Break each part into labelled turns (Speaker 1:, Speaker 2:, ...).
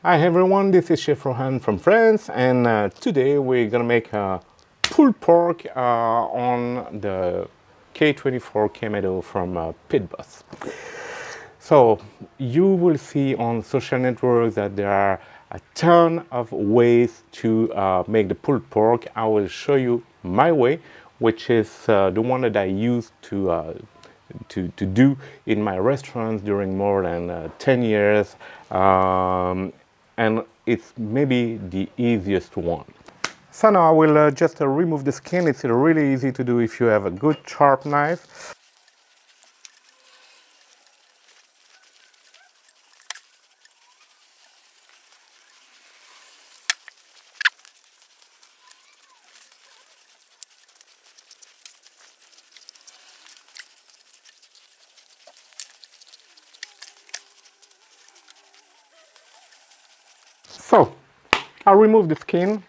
Speaker 1: Hi everyone, this is Chef Rohan from France, and today we're gonna make a pulled pork on the K24 Camado from Pit Boss. So you will see on social networks that there are a ton of ways to make the pulled pork. I will show you my way, which is the one that I use to do in my restaurants during more than 10 years. And it's maybe the easiest one. So now I will just remove the skin. It's really easy to do if you have a good sharp knife. So I'll remove the skin.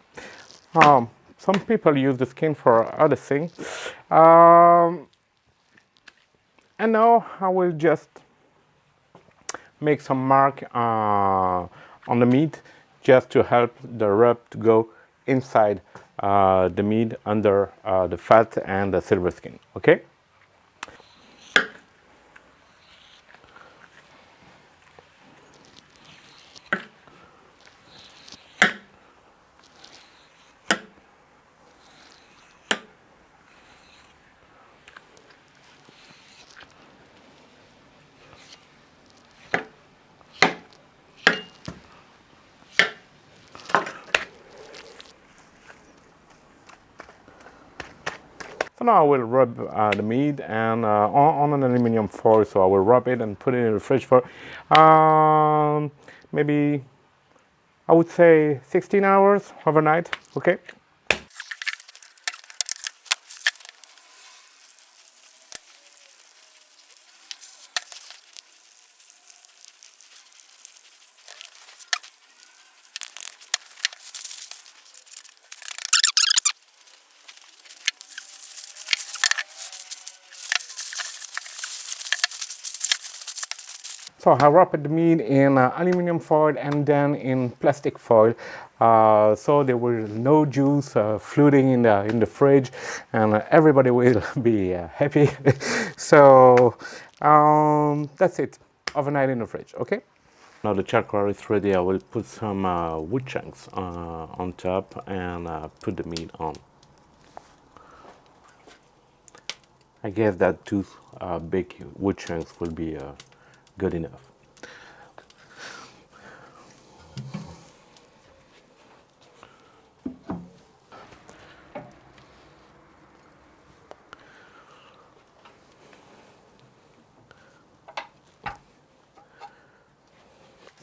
Speaker 1: Some people use the skin for other things. And now I will just make some mark on the meat just to help the rub to go inside the meat under the fat and the silver skin. Okay? So now I will rub the meat and on an aluminum foil. So I will rub it and put it in the fridge for maybe, I would say 16 hours overnight. Okay. So I wrapped the meat in aluminum foil and then in plastic foil, so there was no juice floating in the fridge, and everybody will be happy. So that's it, overnight in the fridge. Okay. Now the charcoal is ready. I will put some wood chunks on top and put the meat on. I guess that two big wood chunks will be good enough.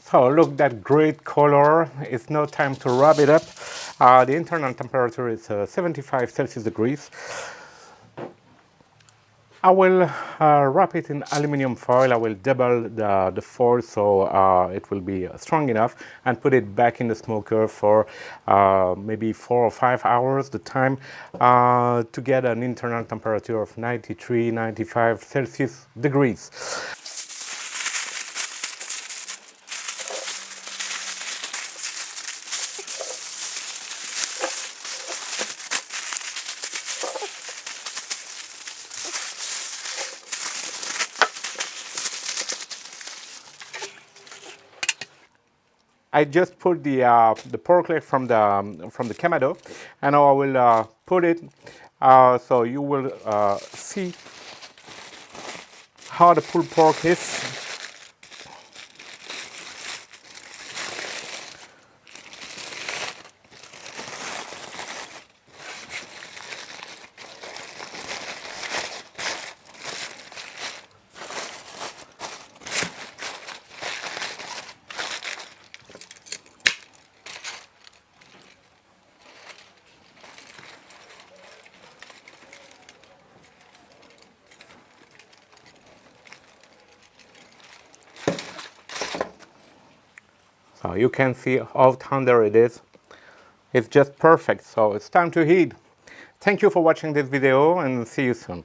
Speaker 1: So look, that great color. It's no time to rub it up. The internal temperature is 75 Celsius degrees. I will wrap it in aluminum foil. I will double the foil so it will be strong enough, and put it back in the smoker for maybe 4 or 5 hours, the time, to get an internal temperature of 93, 95 Celsius degrees. I just put the pork leg from the Camado, and now I will put it so you will see how the pulled pork is. So you can see how tender it is. It's just perfect, so it's time to eat. Thank you for watching this video, and see you soon.